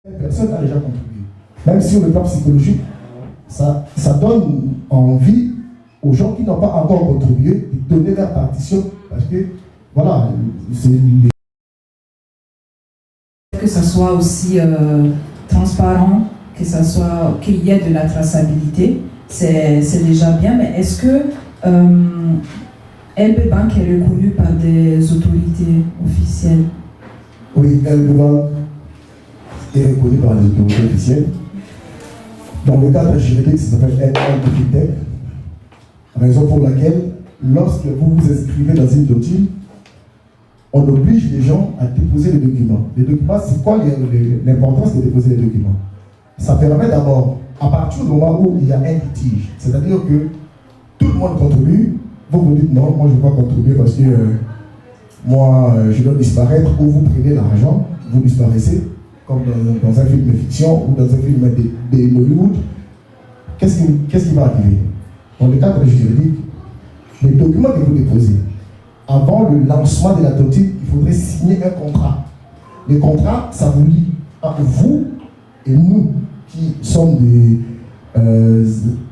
Personne n'a déjà contribué. Même sur le plan psychologique, ça donne envie aux gens qui n'ont pas encore contribué de donner leur partition parce que, voilà, c'est... Que ça soit aussi transparent, qu'il y ait de la traçabilité, c'est déjà bien, mais est-ce que LB Bank est reconnu par des autorités officielles? Oui, LB Bank est reconnu par les autorités officielles. Dans le cadre juridique, ça s'appelle LB, raison pour laquelle, lorsque vous vous inscrivez dans une tontine, on oblige les gens à déposer les documents. Les documents, c'est quoi l'importance de déposer les documents? Ça permet d'abord, à partir du moment où il y a un litige, c'est-à-dire que tout le monde contribue, vous vous dites non, moi je ne vais pas contribuer parce que moi je dois disparaître, ou vous prenez l'argent, vous disparaissez, comme dans un film de fiction ou dans un film de Hollywood. Qu'est-ce qui va arriver? Dans le cadre juridique, les documents que vous déposez, avant le lancement de la tontine, il faudrait signer un contrat. Le contrat, ça vous lie entre vous et nous qui sommes des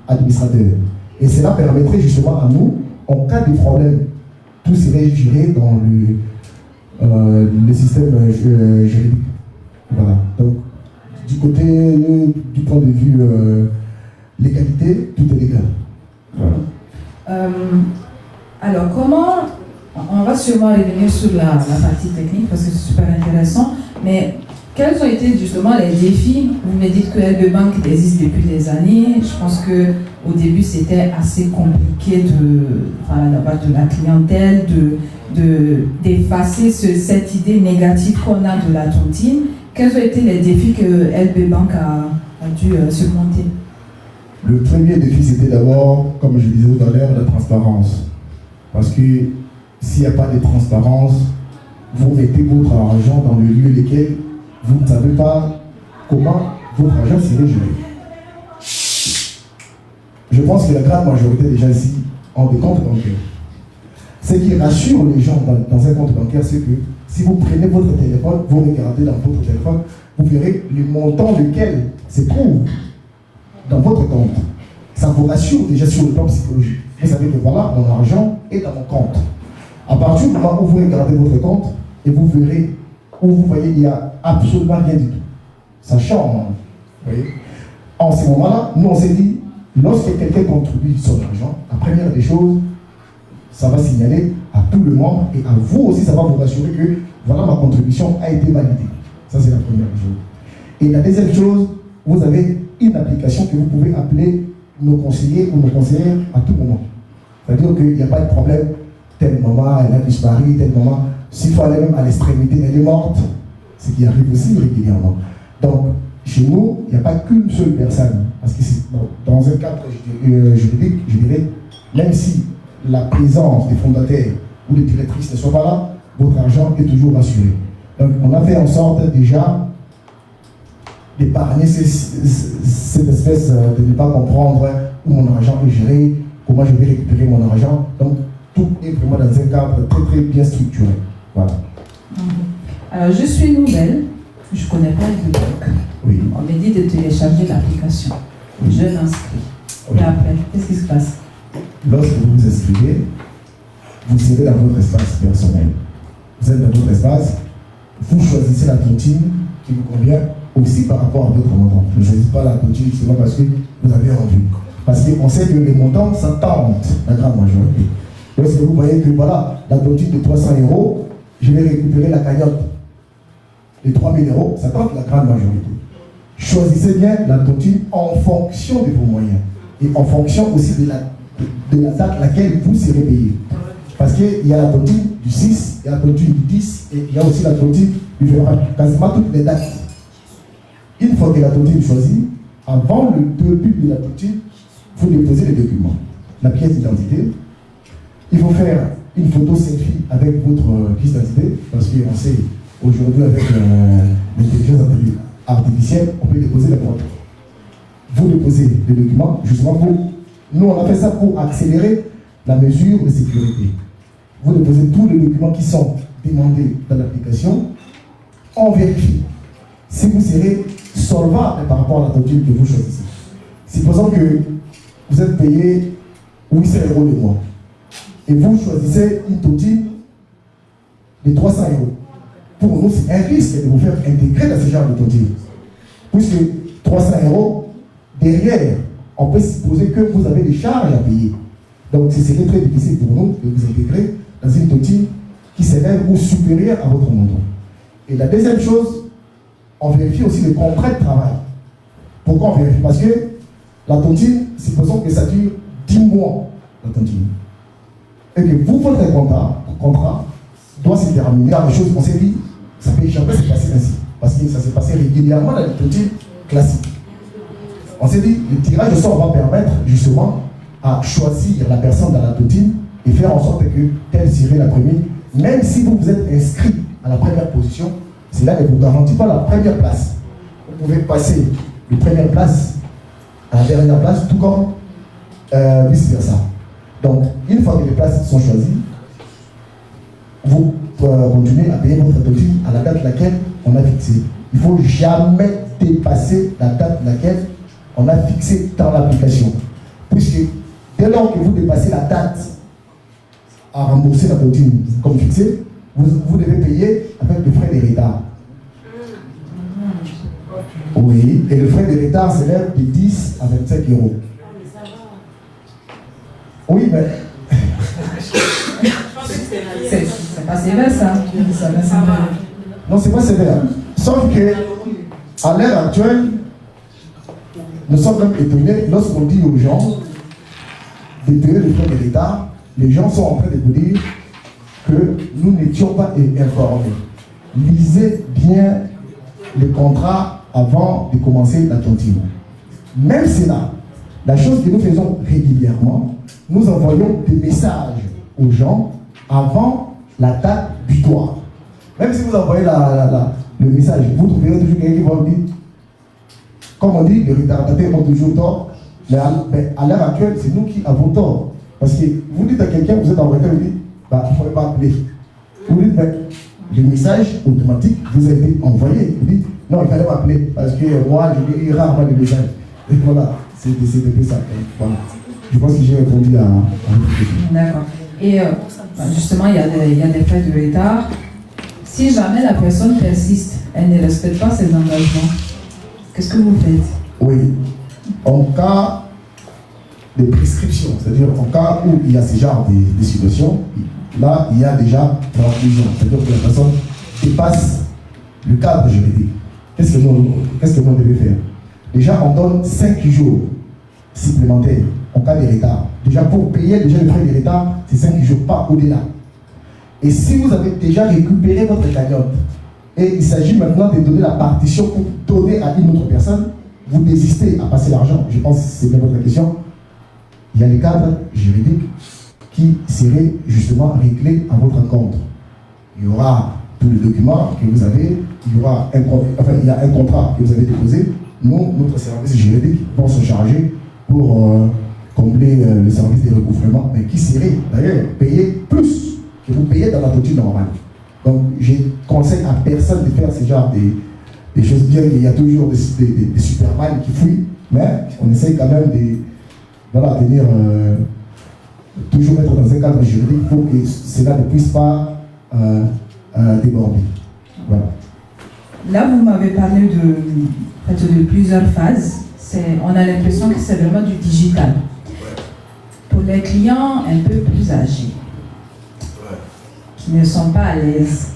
administrateurs. Et cela permettrait justement à nous, en cas de problème, tout serait géré dans le système juridique. Voilà. Donc, du point de vue légalité, tout est légal. Voilà. Alors, on va sûrement revenir sur la partie technique parce que c'est super intéressant, mais quels ont été justement les défis? Vous me dites que LB Bank existe depuis des années. Je pense qu'au début, c'était assez compliqué d'avoir de la clientèle, d'effacer cette idée négative qu'on a de la tontine. Quels ont été les défis que LB Bank a dû surmonter? Le premier défi, c'était d'abord, comme je disais tout à l'heure, la transparence. Parce que s'il n'y a pas de transparence, vous mettez votre argent dans le lieu lequel vous ne savez pas comment votre argent serait géré. Je pense que la grande majorité des gens ici ont des comptes bancaires. Ce qui rassure les gens dans un compte bancaire, c'est que si vous prenez votre téléphone, vous regardez dans votre téléphone, vous verrez le montant lequel se trouve dans votre compte. Ça vous rassure déjà sur le plan psychologique. Vous savez que voilà, mon argent est dans mon compte. À partir du moment où vous regardez votre compte, et vous verrez, où vous voyez, il n'y a absolument rien du tout. Ça change. Vous voyez? En ce moment-là, nous on s'est dit, lorsque quelqu'un contribue son argent, la première des choses, ça va signaler à tout le monde et à vous aussi, ça va vous rassurer que voilà, ma contribution a été validée. Ça, c'est la première chose. Et la deuxième chose, vous avez une application que vous pouvez appeler nos conseillers ou nos conseillères à tout moment. C'est-à-dire qu'il n'y a pas de problème, telle maman, elle a disparu, telle maman, s'il faut aller même à l'extrémité, elle est morte, ce qui arrive aussi régulièrement. Donc, chez nous, il n'y a pas qu'une seule personne, parce que c'est dans un cadre juridique, je dirais, même si la présence des fondateurs ou des directrices ne sont pas là, votre argent est toujours assuré. Donc, on a fait en sorte déjà d'épargner cette espèce de ne pas comprendre où mon argent est géré, comment je vais récupérer mon argent. Donc, tout est vraiment dans un cadre très très bien structuré. Voilà. Alors, je suis nouvelle, je ne connais pas le banque. Oui. On m'a dit de télécharger l'application. Oui. Je l'inscris. Oui. Et après, qu'est-ce qui se passe? Lorsque vous vous inscrivez, vous serez dans votre espace personnel. Vous êtes dans votre espace, vous choisissez la tontine qui vous convient aussi par rapport à votre montant. Ne choisissez pas la tontine seulement parce que vous avez envie. Parce qu'on sait que les montants, ça tente la grande majorité. Lorsque vous voyez que voilà, la tontine de 300 €, je vais récupérer la cagnotte de 3 000 €, ça tente la grande majorité. Choisissez bien la tontine en fonction de vos moyens et en fonction aussi de la date à laquelle vous serez payé. Parce qu'il y a la tontine du 6, il y a la tontine du 10 et il y a aussi la tontine du février, quasiment toutes les dates. Une fois que la tontine est choisie, avant le début de la tontine, vous déposez les documents. La pièce d'identité, il faut faire une photo selfie avec votre pièce d'identité, parce qu'on sait aujourd'hui avec l'intelligence artificielle, on peut déposer la photo. Vous déposez les documents, justement pour... Nous, on a fait ça pour accélérer la mesure de sécurité. Vous déposez tous les documents qui sont demandés dans l'application, on vérifie. Si vous serez solvable par rapport à la tontine que vous choisissez. Supposons que vous êtes payé 800 € le mois et vous choisissez une tontine de 300 €. Pour nous, c'est un risque de vous faire intégrer dans ce genre de tontine. Puisque 300 €, derrière, on peut supposer que vous avez des charges à payer. Donc, ce serait très difficile pour nous de vous intégrer dans une tontine qui s'élève ou supérieure à votre montant. Et la deuxième chose, on vérifie aussi le contrat de travail. Pourquoi on vérifie? Parce que la tontine, supposons que ça dure 10 mois, la tontine. Et que vous, votre contrat doit se terminer. La chose qu'on s'est dit, ça ne peut jamais se passer ainsi. Parce que ça s'est passé régulièrement dans les tontines classiques. On s'est dit, le tirage au sort va permettre justement à choisir la personne dans la tontine et faire en sorte que telle serait la première. Même si vous êtes inscrit à la première position, cela ne vous garantit pas la première place. Vous pouvez passer de première place à la dernière place, tout comme vice-versa. Donc, une fois que les places sont choisies, vous continuez à payer votre tontine à la date laquelle on a fixé. Il ne faut jamais dépasser la date laquelle on a fixé dans l'application. Puisque dès lors que vous dépassez la date à rembourser la tontine comme fixé, vous devez payer avec le frais de retard. Oui, et le frais de retard s'élève de 10 à 25 €. Oui, mais... c'est pas sévère ça. Non, c'est pas sévère. Sauf que, à l'heure actuelle, nous sommes même étonnés lorsqu'on dit aux gens de payer le frais de retard. Les gens sont en train de vous dire que nous n'étions pas informés. Lisez bien le contrat avant de commencer la tontine. Même cela, la chose que nous faisons régulièrement, nous envoyons des messages aux gens avant la date butoir. Même si vous envoyez le message, vous trouverez toujours quelqu'un qui va vous dire, comme on dit, les retardataires ont toujours tort, mais à l'heure actuelle, c'est nous qui avons tort. Parce que vous dites à quelqu'un, vous êtes en retard, vous dites, il ne faudrait pas appeler. Vous dites, le message automatique vous a été envoyé. Vous dites, non, il ne fallait pas appeler, parce que moi, je lis rarement les messages. Et voilà, c'est un peu ça. Voilà. Je pense que j'ai répondu à votre question. D'accord. Et justement, il y a des frais de retard. Si jamais la personne persiste, elle ne respecte pas ses engagements, qu'est-ce que vous faites? Oui. En cas de prescription, c'est-à-dire en cas où il y a ce genre de situation, là, il y a déjà transfusion. C'est-à-dire que la personne dépasse le cadre juridique. Qu'est-ce que nous devons faire? Déjà, on donne 5 jours supplémentaires en cas de retard. Déjà, pour payer déjà le frais de retard, c'est 5 jours, pas au-delà. Et si vous avez déjà récupéré votre cagnotte, et il s'agit maintenant de donner la partition pour donner à une autre personne, vous désistez à passer l'argent. Je pense que c'est bien votre question. Il y a les cadres juridiques qui seraient justement réglés à votre compte. Il y aura tous les documents que vous avez, il y a un contrat que vous avez déposé. Nous, notre service juridique va se charger pour combler le service de recouvrement, mais qui serait d'ailleurs payé plus que vous payez dans la tontine normale. Donc, je conseille à personne de faire ce genre de choses. Bien qu'il y a toujours des superman qui fouillent, mais on essaye quand même de tenir, toujours être dans un cadre juridique pour que cela ne puisse pas déborder. Voilà. Là, vous m'avez parlé de plusieurs phases. On a l'impression que c'est vraiment du digital. Pour les clients un peu plus âgés, qui ne sont pas à l'aise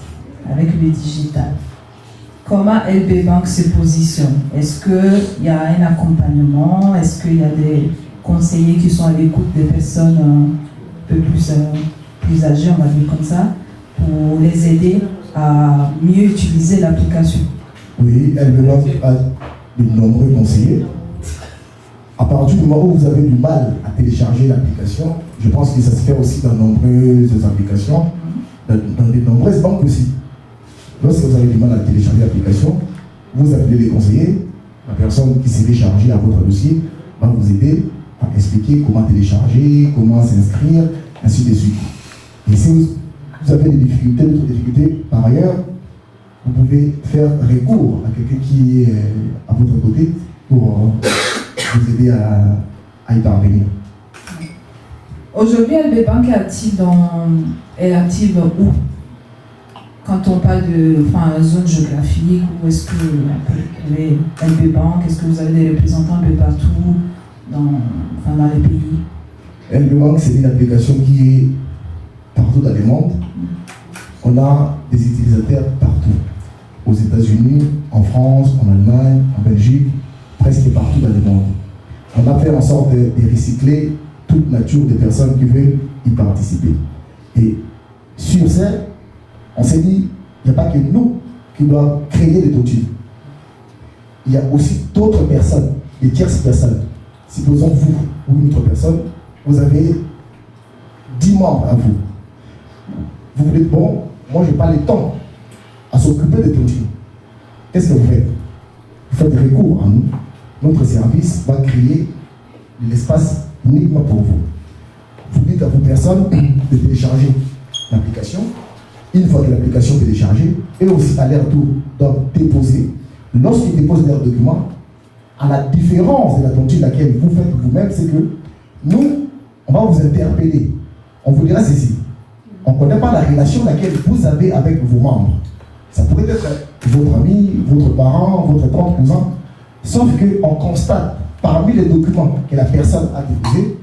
avec le digital, comment LB Bank se positionne? Est-ce qu'il y a un accompagnement? Est-ce qu'il y a des conseillers qui sont à l'écoute des personnes un peu plus âgées, on va dire comme ça, pour les aider à mieux utiliser l'application? Oui, LB Bank a de nombreux conseillers. À partir du moment où vous avez du mal à télécharger l'application, je pense que ça se fait aussi dans de nombreuses applications, dans de nombreuses banques aussi. Lorsque vous avez du mal à télécharger l'application, vous appelez les conseillers, la personne qui s'est chargée à votre dossier va vous aider à expliquer comment télécharger, comment s'inscrire, ainsi de suite. Et si vous avez des difficultés, d'autres difficultés, par ailleurs, vous pouvez faire recours à quelqu'un qui est à votre côté pour vous aider à y parvenir. Aujourd'hui, LB Bank est active où? Quand on parle de zone géographique, où est-ce que vous avez LB Bank? Est-ce que vous avez des représentants un peu partout dans les pays? LB Bank, c'est une application qui est partout dans le monde. On a des utilisateurs partout. Aux États-Unis, en France, en Allemagne, en Belgique, presque partout dans le monde. On a fait en sorte de recycler toute nature des personnes qui veulent y participer. Et sur ce, on s'est dit, il n'y a pas que nous qui doivent créer des tontines. Il y a aussi d'autres personnes, des tierces personnes. Supposons vous ou une autre personne, vous avez 10 membres à vous. Vous vous dites, bon, moi je n'ai pas le temps à s'occuper des tontines. Qu'est-ce que vous faites? Vous faites recours à nous. Notre service va créer l'espace uniquement pour vous. Vous dites à vos personnes de télécharger l'application. Une fois que l'application est téléchargée, et aussi à leur tour doivent déposer. Lorsqu'ils déposent leurs documents, à la différence de la tontine laquelle vous faites vous-même, c'est que nous, on va vous interpeller. On vous dira ceci. On ne connaît pas la relation laquelle vous avez avec vos membres. Ça pourrait être votre ami, votre parent, votre tante, cousin. Sauf qu'on constate parmi les documents que la personne a déposés,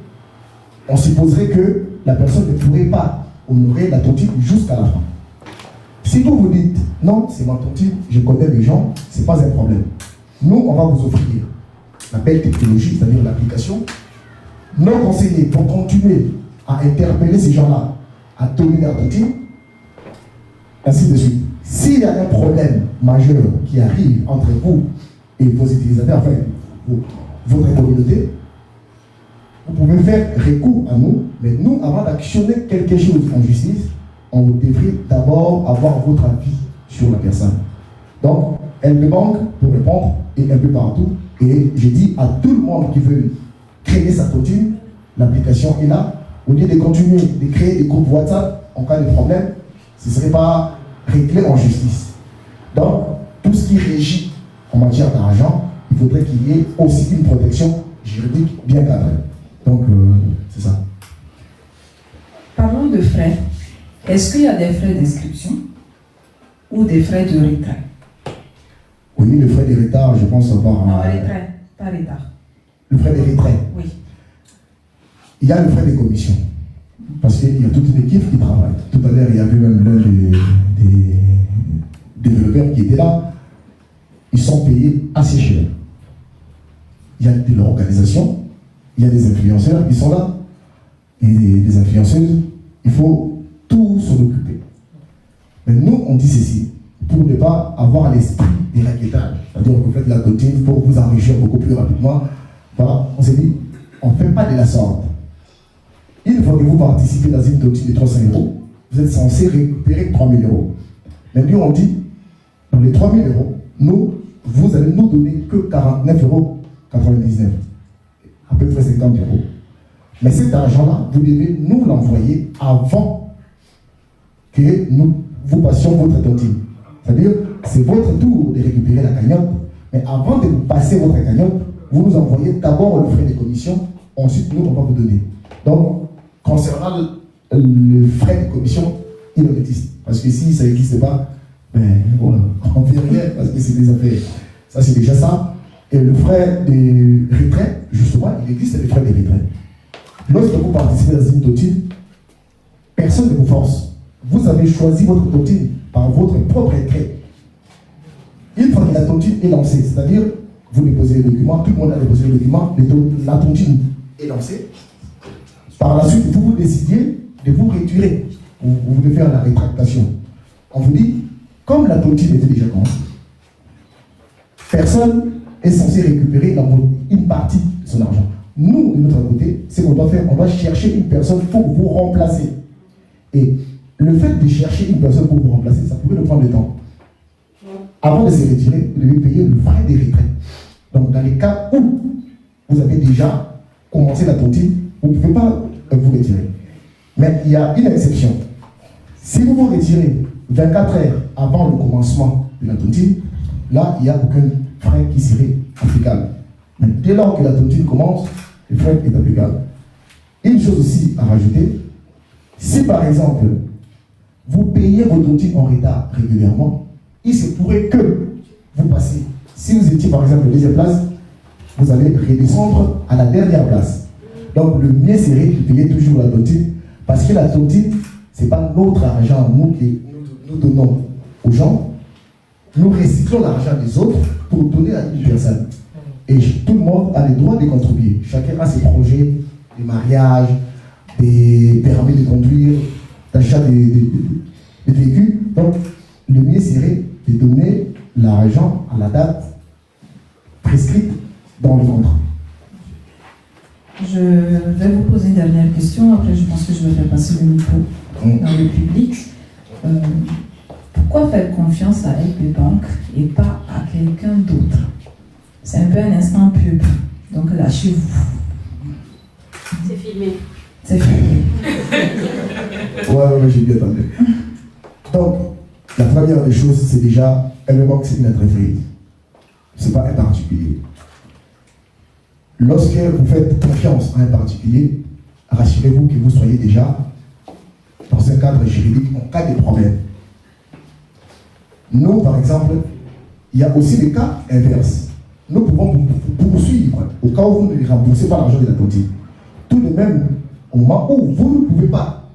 on supposerait que la personne ne pourrait pas honorer la tontine jusqu'à la fin. Si vous vous dites, non, c'est ma tontine, je connais les gens, ce n'est pas un problème. Nous, on va vous offrir la belle technologie, c'est-à-dire l'application. Nos conseillers vont continuer à interpeller ces gens-là, à donner leur tontine, ainsi de suite. S'il y a un problème majeur qui arrive entre vous et vos utilisateurs, enfin, votre communauté, vous pouvez faire recours à nous, mais nous, avant d'actionner quelque chose en justice, on devrait d'abord avoir votre avis sur la personne. Donc, LB Bank, pour répondre, est un peu partout. Et je dis à tout le monde qui veut créer sa tontine, l'application est là. Au lieu de continuer de créer des groupes WhatsApp en cas de problème, ce ne serait pas réglé en justice. Donc, tout ce qui régit en matière d'argent, il faudrait qu'il y ait aussi une protection juridique bien cadrée. Donc, c'est ça. Parlons de frais. Est-ce qu'il y a des frais d'inscription ou des frais de retrait? Oui, le frais de retard, je pense avoir... Non, retrait, pas retard. Le frais de retrait? Oui. Il y a le frais de commission. Parce qu'il y a toute une équipe qui travaille. Tout à l'heure, il y avait même l'un des développeurs qui était là. Ils sont payés assez cher. Il y a de l'organisation, il y a des influenceurs qui sont là, et des influenceuses. Il faut tout s'en occuper. Mais nous, on dit ceci, pour ne pas avoir l'esprit des raquettages. C'est-à-dire que vous faites de la tontine pour vous enrichir beaucoup plus rapidement. Voilà, on s'est dit, on ne fait pas de la sorte. Une fois que vous participez dans une tontine de 300 €, vous êtes censé récupérer 3 000 €. Mais nous, on dit, dans les 3 000 €, nous, vous allez nous donner que 49,99 €. À peu près 50 €. Mais cet argent-là, vous devez nous l'envoyer avant que vous passions votre tontine. C'est-à-dire, c'est votre tour de récupérer la cagnotte, mais avant de vous passer votre cagnotte, vous nous envoyez d'abord le frais de commission, ensuite nous, on va vous donner. Donc, concernant le frais de commission, il en existe. Parce que si ça n'existe pas, ben voilà, on ne fait rien parce que c'est des affaires. Ça, c'est déjà ça. Et le frais de retrait, justement, il existe les frais de retrait. Lorsque vous participez dans une tontine, personne ne vous force. Vous avez choisi votre tontine par votre propre retrait. Une fois que la tontine est lancée, c'est-à-dire, vous déposez le document, tout le monde a déposé le document, la tontine est lancée. Par la suite, vous décidez de vous retirer. Vous voulez faire la rétractation. On vous dit, comme la tontine était déjà commencée, personne est censé récupérer une partie de son argent. Nous, de notre côté, c'est qu'on doit faire, on doit chercher une personne pour vous remplacer. Et le fait de chercher une personne pour vous remplacer, ça pourrait nous prendre du temps. Avant de se retirer, vous devez payer le frais de retrait. Donc, dans les cas où vous avez déjà commencé la tontine, vous ne pouvez pas vous retirer. Mais il y a une exception. Si vous vous retirez 24 heures avant le commencement de la tontine, là, il n'y a aucun frein qui serait applicable. Mais dès lors que la tontine commence, le frein est applicable. Une chose aussi à rajouter, si par exemple, vous payez vos tontines en retard régulièrement, il se pourrait que vous passiez. Si vous étiez par exemple deuxième place, vous allez redescendre à la dernière place. Donc le mieux serait de payer toujours la tontine, parce que la tontine, ce n'est pas notre argent, nous qui nous donnons aux gens, nous recyclons l'argent des autres pour donner à une personne. Et tout le monde a le droit de contribuer. Chacun a ses projets, des mariages, des permis de conduire, d'achat des véhicules. Donc, le mieux serait de donner l'argent à la date prescrite dans le contrat. Je vais vous poser une dernière question. Après, je pense que je vais faire passer le micro dans le public. Pourquoi faire confiance à LB Bank et pas à quelqu'un d'autre? C'est un peu un instant pub. Donc, lâchez-vous. C'est filmé. C'est filmé. Ouais, j'ai bien entendu. Donc, la première des choses, c'est déjà, LB Bank, c'est une entreprise. Ce n'est pas un particulier. Lorsque vous faites confiance à un particulier, rassurez-vous que vous soyez déjà dans un cadre juridique en cas de problème. Nous, par exemple, il y a aussi des cas inverses. Nous pouvons vous poursuivre au cas où vous ne remboursez pas l'argent de la tontine. Tout de même, au moment où vous ne pouvez pas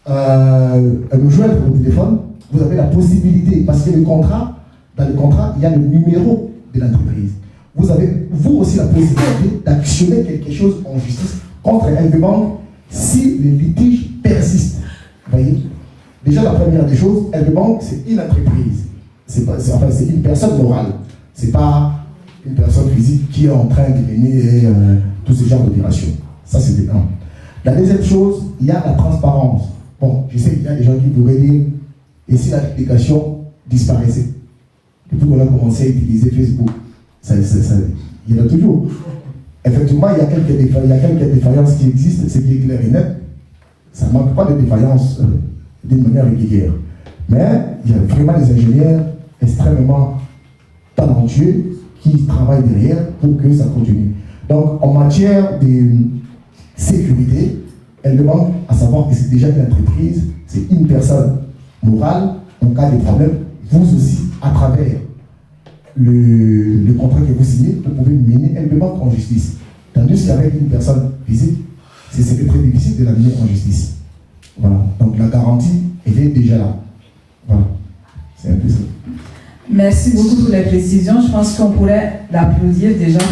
nous joindre au téléphone, vous avez la possibilité, parce que dans le contrat, il y a le numéro de l'entreprise. Vous avez, vous aussi, la possibilité d'actionner quelque chose en justice contre LB Bank si le litige persiste. Vous voyez? Déjà, la première des choses, LB Bank, c'est une entreprise. C'est une personne morale. Ce n'est pas une personne physique qui est en train de mener tous ces genres d'opérations. Ça, c'est un. La deuxième chose, il y a la transparence. Bon, je sais qu'il y a des gens qui pourraient dire, et si l'application disparaissait? Depuis qu'on a commencé à utiliser Facebook, il y en a toujours. Effectivement, il y a quelques défaillances qui existent, ce qui est clair et net. Ça ne manque pas de défaillances d'une manière régulière. Mais il y a vraiment des ingénieurs extrêmement talentueux qui travaillent derrière pour que ça continue. Donc, en matière de sécurité, elle demande à savoir que c'est déjà une entreprise, c'est une personne morale. En cas de problème, vous aussi, à travers le contrat que vous signez, vous pouvez mener LB Bank en justice. Tandis qu'avec une personne physique, c'est très difficile de la mener en justice. Voilà. Donc la garantie, elle est déjà là. Voilà. C'est un peu ça. Merci beaucoup pour les précisions. Je pense qu'on pourrait l'applaudir déjà pour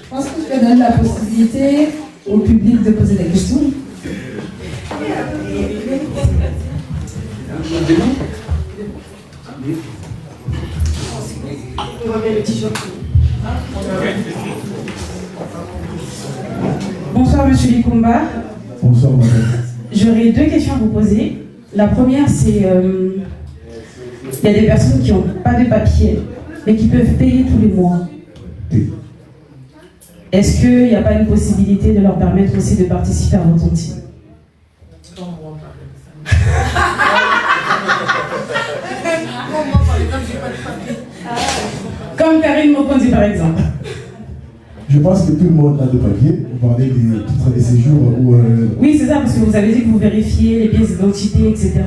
Je pense que je vais donner la possibilité au public de poser des questions. Bonsoir Monsieur Likumba. Bonsoir madame. J'aurais deux questions à vous poser. La première, c'est il y a des personnes qui n'ont pas de papier, mais qui peuvent payer tous les mois. Oui. Est-ce qu'il n'y a pas une possibilité de leur permettre aussi de participer à vos tontines? Comme Karine Mokondi par exemple. Je pense que tout le monde a des papiers. Vous parlez des titres de séjour ou... Oui, c'est ça, parce que vous avez dit que vous vérifiez les pièces d'identité, etc.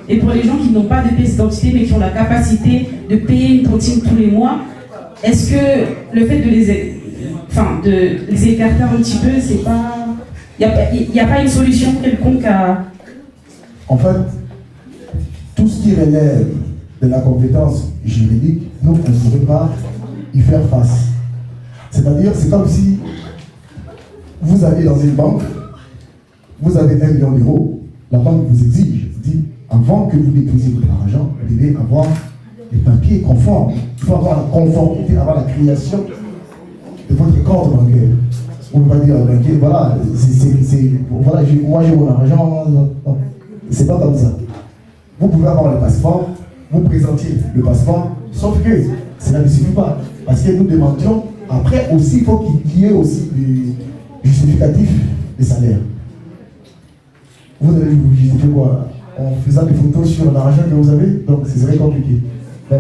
Et pour les gens qui n'ont pas de pièces d'identité, mais qui ont la capacité de payer une tontine tous les mois, est-ce que le fait de les écarter un petit peu, c'est pas... Il n'y a pas une solution quelconque à... En fait, tout ce qui relève de la compétence juridique, nous, on ne pourrait pas y faire face. C'est-à-dire, c'est comme si vous allez dans une banque, vous avez 1 million d'euros, la banque vous exige, vous dit, avant que vous déposiez votre argent, vous devez avoir des papiers conformes. Il faut avoir la conformité avant la création de votre compte bancaire. On ne va pas dire au banquier, voilà, voilà moi j'ai mon argent, c'est pas comme ça. Vous pouvez avoir le passeport, vous présentiez le passeport, sauf que cela ne suffit pas. Parce que nous demandions Après aussi, il faut qu'il y ait aussi des justificatifs des salaires. Vous allez vous justifier quoi? En faisant des photos sur l'argent que vous avez, donc ce serait compliqué. Donc,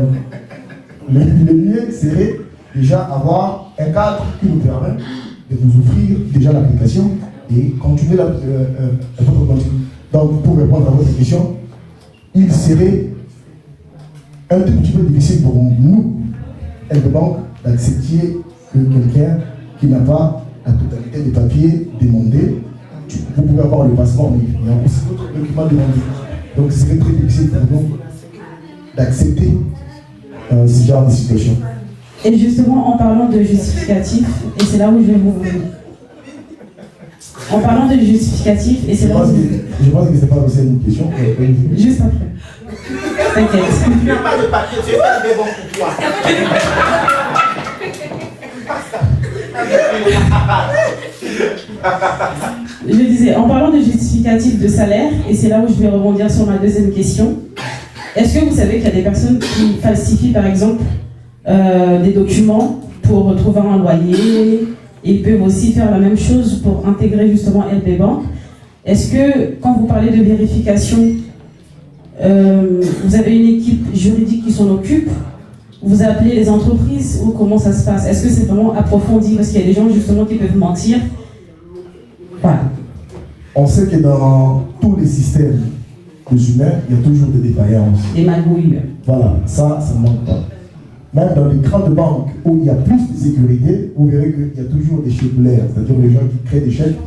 le mieux serait déjà avoir un cadre qui nous permet de vous offrir déjà l'application et continuer votre contenu. Donc, pour répondre à votre question, il serait un tout petit peu difficile pour nous, LBbank, d'accepter que quelqu'un qui n'a pas la totalité des papiers demandés, vous pouvez avoir le passeport, mais il y a aussi d'autres documents demandés. Donc, ce serait très difficile pour nous d'accepter ce genre de situation. Et justement, en parlant de justificatif, et c'est là où je vais vous... En parlant de justificatif, et c'est là où... Je pense que ce n'est pas aussi une question. Juste après. T'inquiète. Tu n'as pas de papier, tu es pas des bons pour toi. Je disais, en parlant de justificatif de salaire, et c'est là où je vais rebondir sur ma deuxième question, est-ce que vous savez qu'il y a des personnes qui falsifient par exemple des documents pour retrouver un loyer, et ils peuvent aussi faire la même chose pour intégrer justement LBbank? Est-ce que quand vous parlez de vérification, vous avez une équipe juridique qui s'en occupe? Vous appelez les entreprises ou comment ça se passe? Est-ce que c'est vraiment approfondi? Parce qu'il y a des gens justement qui peuvent mentir. Voilà. On sait que dans tous les systèmes humains, il y a toujours des défaillances. Des magouilles. Voilà, ça ne manque pas. Même dans les grandes banques où il y a plus de sécurité, vous verrez qu'il y a toujours des chèques-blaires, c'est-à-dire les gens qui créent des chèques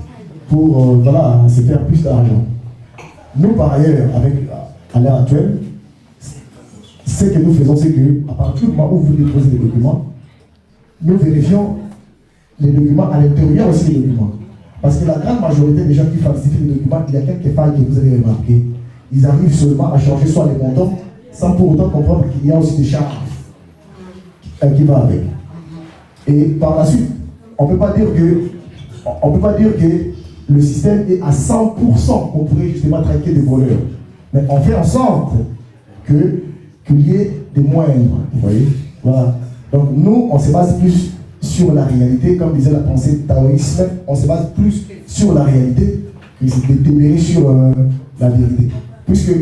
pour voilà, se faire plus d'argent. Nous, par ailleurs, à l'heure actuelle, ce que nous faisons, c'est qu'à partir du moment où vous déposez les documents, nous vérifions les documents à l'intérieur aussi des documents. Parce que la grande majorité des gens qui falsifient les documents, il y a quelques failles que vous avez remarquées. Ils arrivent seulement à changer soit les montants, sans pour autant comprendre qu'il y a aussi des charges qui vont avec. Et par la suite, on ne peut pas dire que le système est à 100% qu'on pourrait justement traquer des voleurs. Mais on fait en sorte qu'il y ait des moindres. Vous voyez? Voilà. Donc nous, on se base plus sur la réalité, comme disait la pensée taoïste, on se base plus sur la réalité que de démérer sur la vérité. Puisque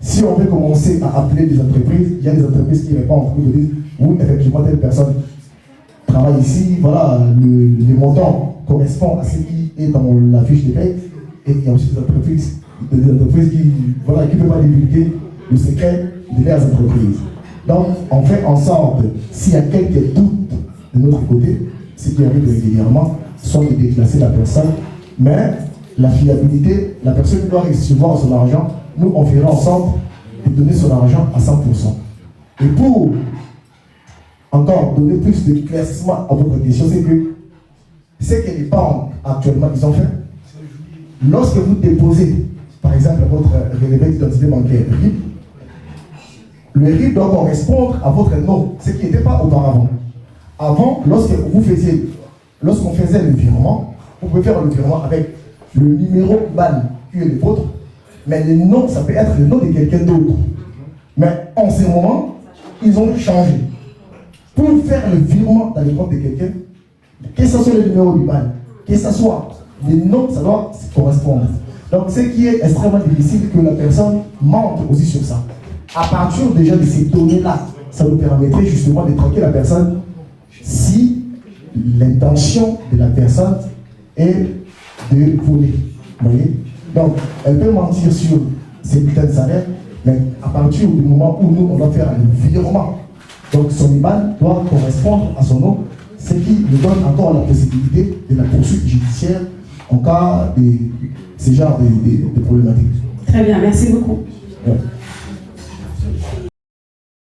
si on veut commencer à appeler des entreprises, il y a des entreprises qui répondent, qui disent oui, effectivement, telle personne travaille ici, voilà, le montant correspond à ce qui est dans la fiche de paie. Et il y a aussi des entreprises qui ne peuvent pas divulguer le secret de leurs entreprises. Donc, on fait en sorte, s'il y a quelques doutes de notre côté, ce qui arrive régulièrement, soit de déclasser la personne, mais la fiabilité, la personne doit recevoir son argent, nous on fera en sorte de donner son argent à 100%. Et pour encore donner plus d'éclaircissement à votre question, c'est que ce que les banques actuellement ils ont fait, lorsque vous déposez par exemple votre relevé d'identité bancaire RIB, le RIB doit correspondre à votre nom, ce qui n'était pas auparavant. Avant, lorsqu'on faisait le virement, vous pouvez faire le virement avec le numéro BAN qui est le vôtre, mais le nom, ça peut être le nom de quelqu'un d'autre. Mais en ce moment, ils ont changé. Pour faire le virement dans le compte de quelqu'un, que ce soit le numéro du BAN, que ce soit le nom, ça doit correspondre. Donc, ce qui est extrêmement difficile, que la personne mente aussi sur ça. À partir déjà de ces données-là, ça nous permettrait justement de traquer la personne si l'intention de la personne est de voler. Vous voyez? Donc, elle peut mentir sur ses bulletins de salaire, mais à partir du moment où nous, on doit faire un virement, donc son IBAN doit correspondre à son nom, ce qui nous donne encore la possibilité de la poursuite judiciaire en cas de ce genre de problématiques. Très bien, merci beaucoup. Ouais.